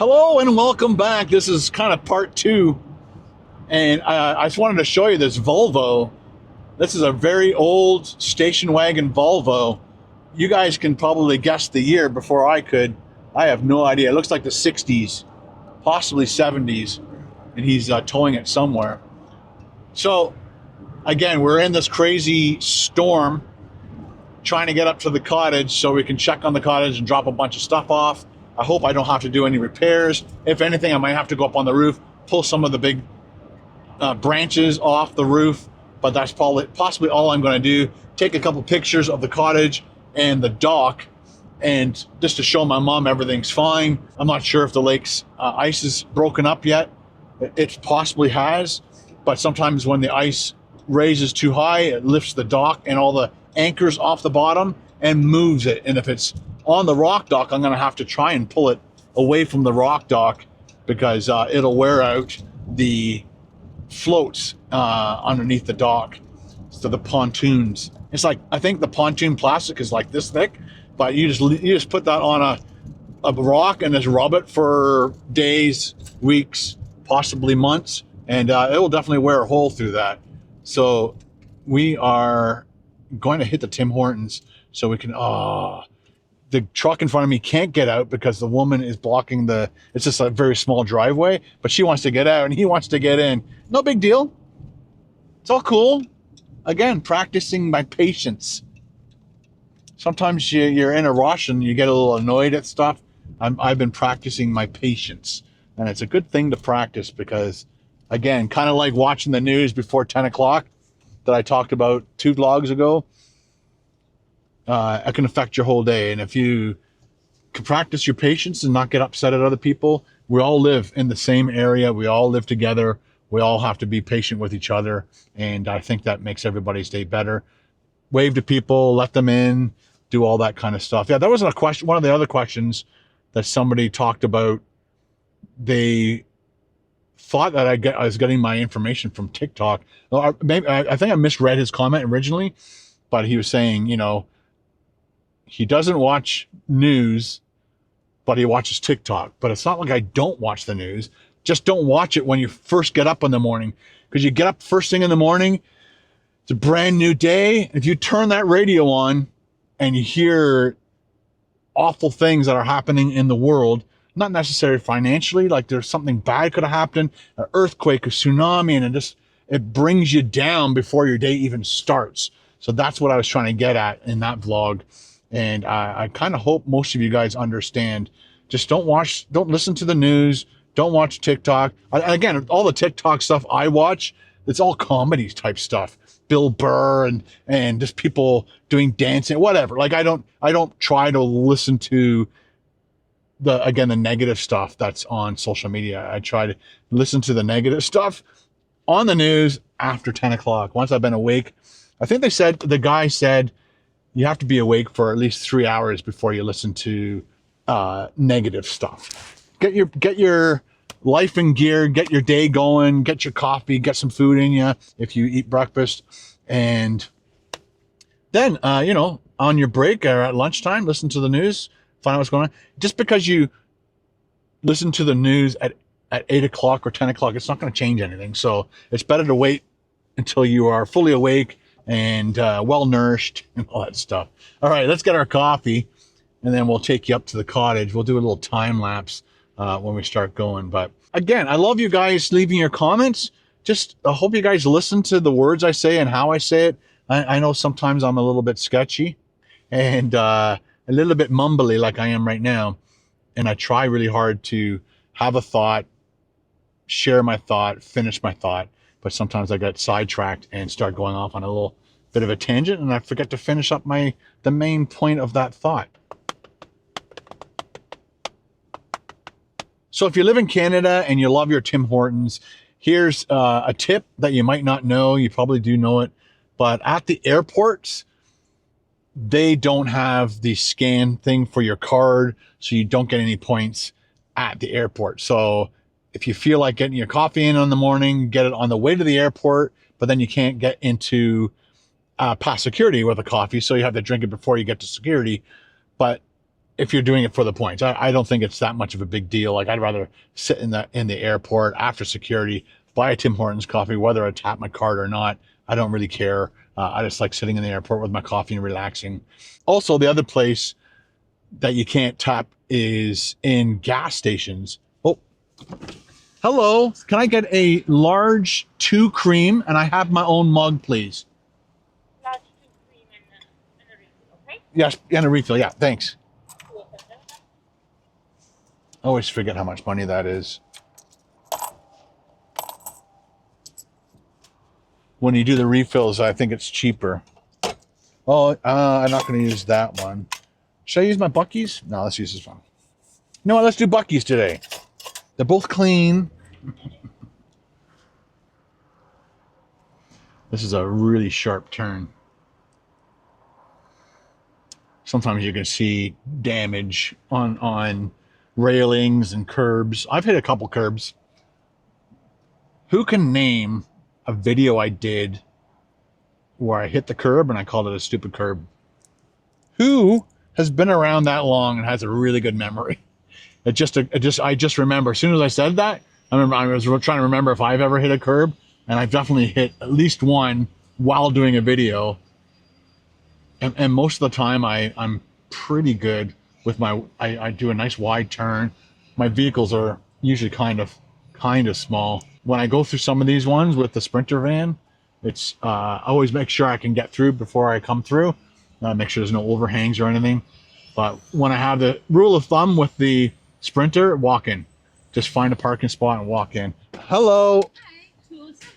Hello and welcome back. This is kind of part two, and I just wanted to show you this Volvo. This is a very old station wagon Volvo. You guys can probably guess the year before I could. I have no idea. It looks like the 60s, possibly 70s, and he's towing it somewhere. So, again, we're in this crazy storm trying to get up to the cottage so we can check on the cottage and drop a bunch of stuff off. I hope I don't have to do any repairs. If anything, I might have to go up on the roof, pull some of the big branches off the roof, but that's possibly all I'm going to do. Take a couple pictures of the cottage and the dock, and just to show my mom everything's fine. I'm not sure if the lake's ice is broken up yet. It possibly has, but sometimes when the ice raises too high, it lifts the dock and all the anchors off the bottom and moves it. And if it's on the rock dock, I'm going to have to try and pull it away from the rock dock because it'll wear out the floats underneath the dock. So the pontoons, it's like, I think the pontoon plastic is like this thick, but you just put that on a rock and just rub it for days, weeks, possibly months, and it will definitely wear a hole through that. So we are going to hit the Tim Hortons so we can the truck in front of me can't get out because the woman is blocking it's just a very small driveway, but she wants to get out and he wants to get in. No big deal. It's all cool. Again, practicing my patience. Sometimes you're in a rush and you get a little annoyed at stuff. I've been practicing my patience, and it's a good thing to practice because, again, kind of like watching the news before 10 o'clock that I talked about 2 vlogs ago. It can affect your whole day. And if you can practice your patience and not get upset at other people, we all live in the same area. We all live together. We all have to be patient with each other. And I think that makes everybody's day better. Wave to people, let them in, do all that kind of stuff. Yeah, that was a question. One of the other questions that somebody talked about. They thought that I was getting my information from TikTok. Well, maybe I think I misread his comment originally, but he was saying, he doesn't watch news, but he watches TikTok. But it's not like I don't watch the news. Just don't watch it when you first get up in the morning. Because you get up first thing in the morning, it's a brand new day. If you turn that radio on and you hear awful things that are happening in the world, not necessarily financially, like there's something bad could have happened, an earthquake, a tsunami, and it brings you down before your day even starts. So that's what I was trying to get at in that vlog. And I kind of hope most of you guys understand. Just don't listen to the news. Don't watch TikTok. Again, all the TikTok stuff I watch, it's all comedy type stuff. Bill Burr and just people doing dancing, whatever. Like I don't try to listen to the negative stuff that's on social media. I try to listen to the negative stuff on the news after 10 o'clock. Once I've been awake, I think the guy said, you have to be awake for at least 3 hours before you listen to negative stuff. Get your life in gear, get your day going, get your coffee, get some food in you if you eat breakfast. And then, on your break or at lunchtime, listen to the news, find out what's going on. Just because you listen to the news at 8 o'clock or 10 o'clock, it's not going to change anything. So it's better to wait until you are fully awake and well-nourished and all that stuff. All right, let's get our coffee, and then we'll take you up to the cottage. We'll do a little time lapse when we start going. But again, I love you guys leaving your comments. Just I hope you guys listen to the words I say and how I say it. I know sometimes I'm a little bit sketchy and a little bit mumbly like I am right now. And I try really hard to have a thought, share my thought, finish my thought. But sometimes I get sidetracked and start going off on a little bit of a tangent, and I forget to finish up the main point of that thought. So if you live in Canada and you love your Tim Hortons, here's a tip that you might not know. You probably do know it, but at the airports, they don't have the scan thing for your card, so you don't get any points at the airport. So if you feel like getting your coffee in the morning, get it on the way to the airport, but then you can't get into past security with a coffee, so you have to drink it before you get to security. But if you're doing it for the points. I don't think it's that much of a big deal. Like, I'd rather sit in the airport after security, buy a Tim Hortons coffee, whether I tap my card or not. I don't really care. I just like sitting in the airport with my coffee and relaxing. Also, the other place that you can't tap is in gas stations. Oh, hello. Can I get a large 2 cream? And I have my own mug, please. Large 2 cream and a refill, okay? Yes, and a refill. Yeah, thanks. I always forget how much money that is. When you do the refills, I think it's cheaper. Oh, I'm not going to use that one. Should I use my Buc-ee's? No, let's use this one. You know what? Let's do Buc-ee's today. They're both clean. This is a really sharp turn. Sometimes you can see damage on railings and curbs. I've hit a couple curbs. Who can name a video I did where I hit the curb and I called it a stupid curb? Who has been around that long and has a really good memory? I just remember, as soon as I said that, I was trying to remember if I've ever hit a curb, and I've definitely hit at least one while doing a video. And most of the time I'm pretty good with I do a nice wide turn. My vehicles are usually kind of small. When I go through some of these ones with the Sprinter van, it's I always make sure I can get through before I come through. Make sure there's no overhangs or anything. But when I have the rule of thumb with the Sprinter, walk in. Just find a parking spot and walk in. Hello. Hi, 207.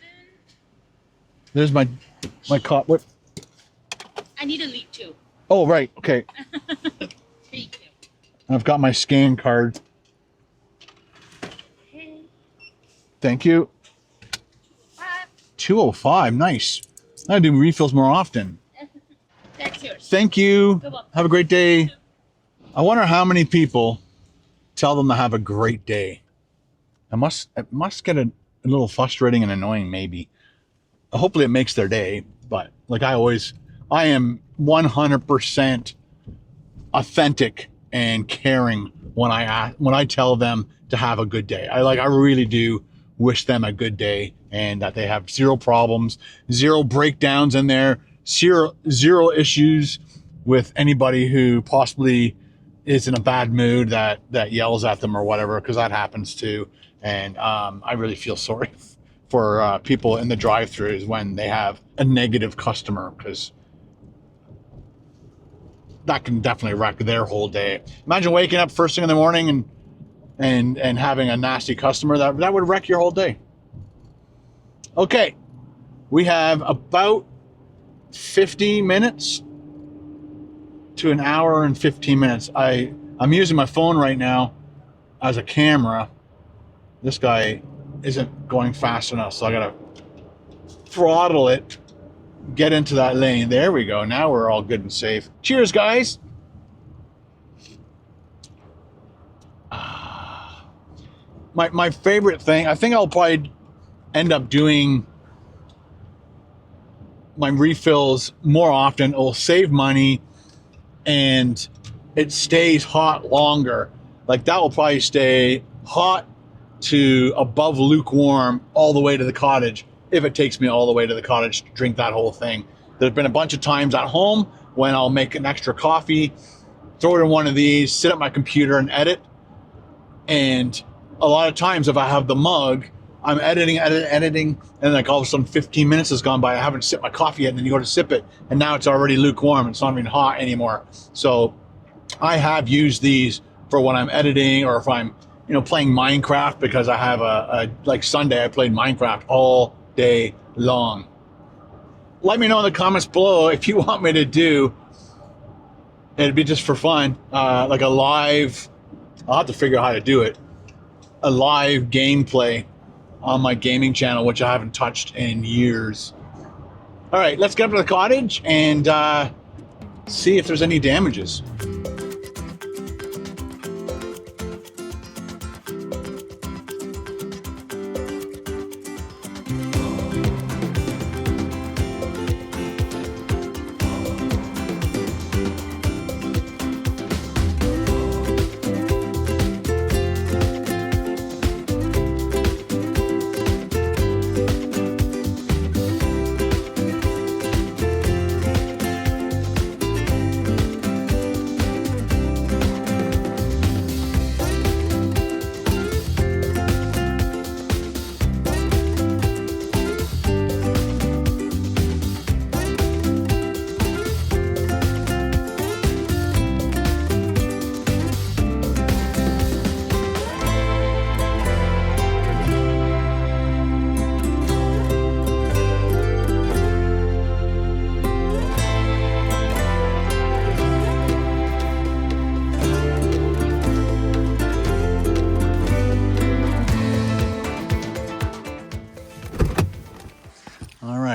There's my cop. What? I need a lead too. Oh, right. Okay. Thank you. I've got my scan card. Okay. Thank you. 205. Nice. I do refills more often. That's yours. Thank you. You're welcome. Have a great day. I wonder how many people tell them to have a great day. It must get a little frustrating and annoying, maybe. Hopefully it makes their day, but like I am 100% authentic and caring when I tell them to have a good day. I really do wish them a good day and that they have zero problems, zero breakdowns in there, zero issues with anybody who possibly is in a bad mood that yells at them or whatever, because that happens too. And I really feel sorry for people in the drive-thrus when they have a negative customer, because that can definitely wreck their whole day. Imagine waking up first thing in the morning and having a nasty customer. That would wreck your whole day. Okay, we have about 50 minutes to an hour and 15 minutes. I'm using my phone right now as a camera. This guy isn't going fast enough, so I gotta throttle it, get into that lane. There we go. Now we're all good and safe. Cheers, guys. My favorite thing, I think I'll probably end up doing my refills more often. It will save money and it stays hot longer. Like that will probably stay hot to above lukewarm all the way to the cottage, if it takes me all the way to the cottage to drink that whole thing. There's been a bunch of times at home when I'll make an extra coffee, throw it in one of these, sit at my computer and edit. And a lot of times if I have the mug, I'm editing, and like all of a sudden 15 minutes has gone by, I haven't sipped my coffee yet, and then you go to sip it, and now it's already lukewarm, it's not even hot anymore. So I have used these for when I'm editing, or if I'm playing Minecraft, because I have like Sunday I played Minecraft all day long. Let me know in the comments below if you want me to do, it'd be just for fun, like a live, I'll have to figure out how to do it, a live gameplay on my gaming channel, which I haven't touched in years. All right, let's get up to the cottage and see if there's any damages.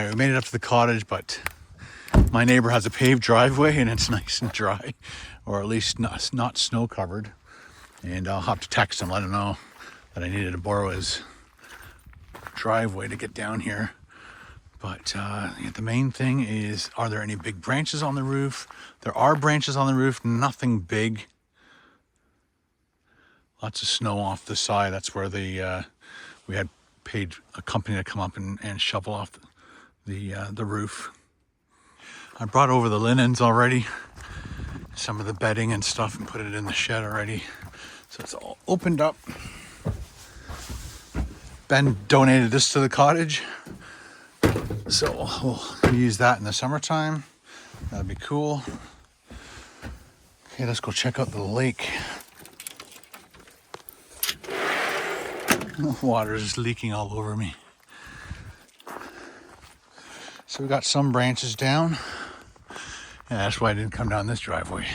Anyway, we made it up to the cottage, but my neighbor has a paved driveway and it's nice and dry, or at least not snow covered. And I'll have to text him, let him know that I needed to borrow his driveway to get down here. But the main thing is, are there any big branches on the roof? There are branches on the roof, nothing big. Lots of snow off the side. That's where we had paid a company to come up and shovel off the roof. I brought over the linens already, some of the bedding and stuff, and put it in the shed already. So it's all opened up. Ben donated this to the cottage, so we'll use that in the summertime. That'd be cool. Okay, let's go check out the lake. The water is leaking all over me. So we got some branches down. Yeah, that's why I didn't come down this driveway.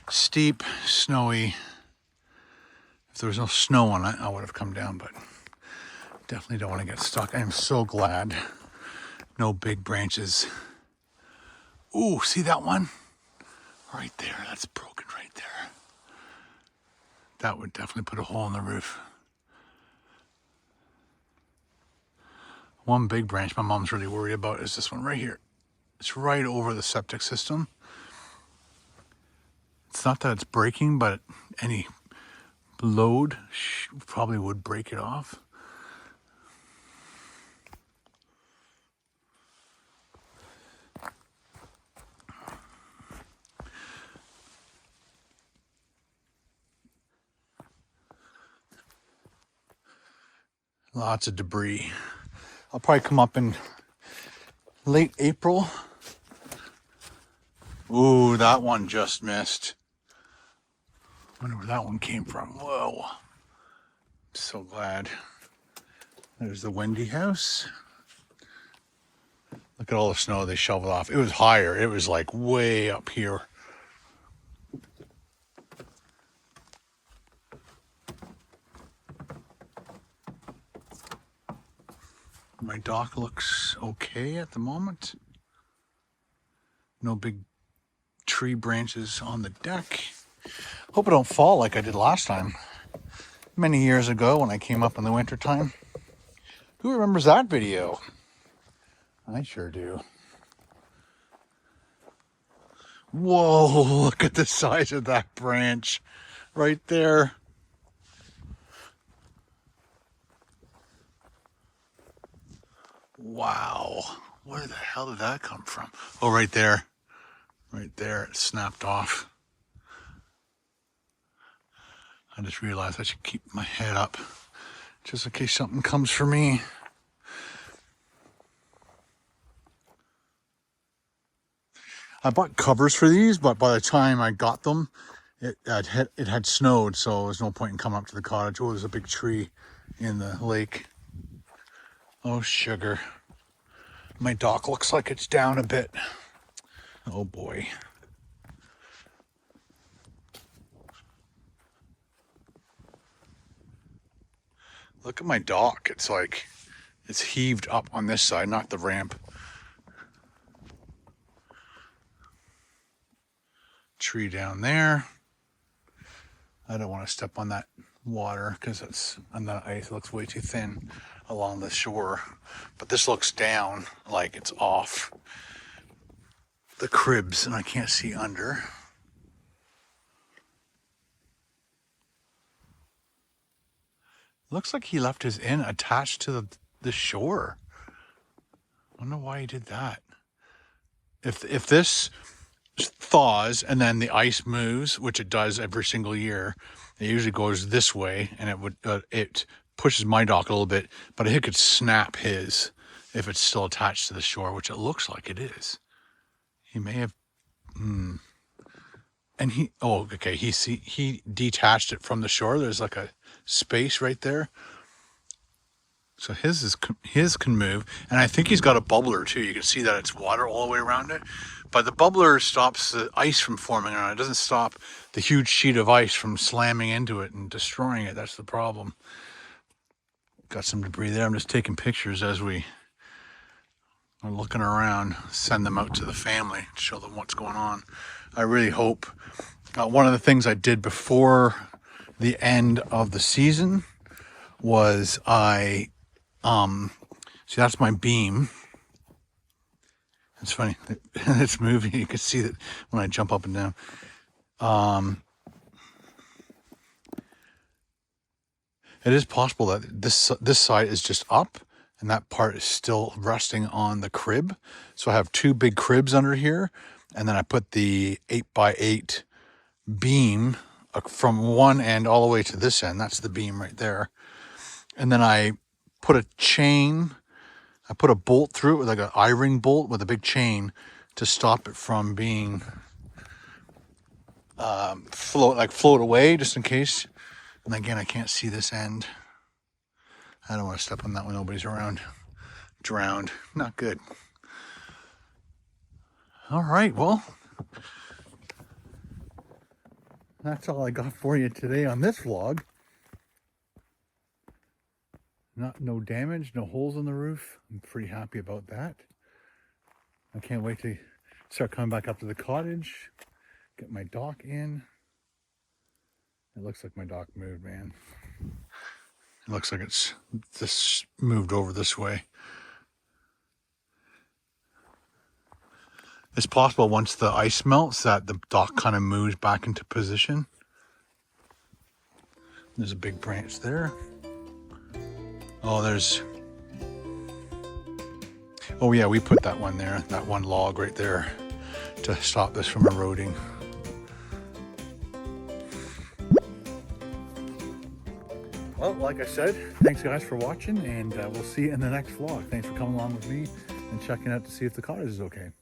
Steep, snowy. If there was no snow on it, I would have come down, but definitely don't want to get stuck. I am so glad no big branches. Ooh, see that one? Right there, that's broken right there. That would definitely put a hole in the roof. One big branch my mom's really worried about is this one right here. It's right over the septic system. It's not that it's breaking, but any load probably would break it off. Lots of debris. I'll probably come up in late April. Ooh, that one just missed. Wonder where that one came from. Whoa. So glad. There's the Wendy house. Look at all the snow they shoveled off. It was higher. It was like way up here. My dock looks okay at the moment. No big tree branches on the deck. Hope I don't fall like I did last time. Many years ago when I came up in the winter time. Who remembers that video? I sure do. Whoa, look at the size of that branch right there. Wow, where the hell did that come from? Oh, right there. Right there, it snapped off. I just realized I should keep my head up just in case something comes for me. I bought covers for these, but by the time I got them, it had snowed, so there was no point in coming up to the cottage. Oh, there's a big tree in the lake. Oh, sugar. My dock looks like it's down a bit. Oh boy. Look at my dock. It's like, it's heaved up on this side, not the ramp. Tree down there. I don't want to step on that water because it's on the ice. It looks way too thin along the shore. But this looks down like it's off the cribs and I can't see under. Looks like he left his inn attached to the shore. I wonder why he did that. If this thaws and then the ice moves, which it does every single year, it usually goes this way, and it pushes my dock a little bit, but it could snap his if it's still attached to the shore, which it looks like it is. He may have, and he detached it from the shore. There's like a space right there. So his can move, and I think he's got a bubbler too. You can see that it's water all the way around it, but the bubbler stops the ice from forming on it. It doesn't stop the huge sheet of ice from slamming into it and destroying it. That's the problem. Got some debris there. I'm just taking pictures as we I'm looking around, send them out to the family, show them what's going on. I really hope. One of the things I did before the end of the season was see, that's my beam. It's funny, it's moving. You can see that when I jump up and down. It is possible that this side is just up and that part is still resting on the crib. So I have two big cribs under here, and then I put the 8x8 beam from one end all the way to this end. That's the beam right there. And then I put a chain, I put a bolt through it with like an I-ring bolt with a big chain to stop it from being float away, just in case. And again, I can't see this end. I don't want to step on that when nobody's around. Drowned. Not good. All right, well, that's all I got for you today on this vlog. No damage, no holes in the roof. I'm pretty happy about that. I can't wait to start coming back up to the cottage, get my dock in. It looks like my dock moved, man. It looks like it's this moved over this way. It's possible once the ice melts that the dock kind of moves back into position. There's a big branch there. Oh, oh yeah, we put that one there, that one log right there to stop this from eroding. Well, like I said, thanks guys for watching, and we'll see you in the next vlog. Thanks for coming along with me and checking out to see if the cottage is okay.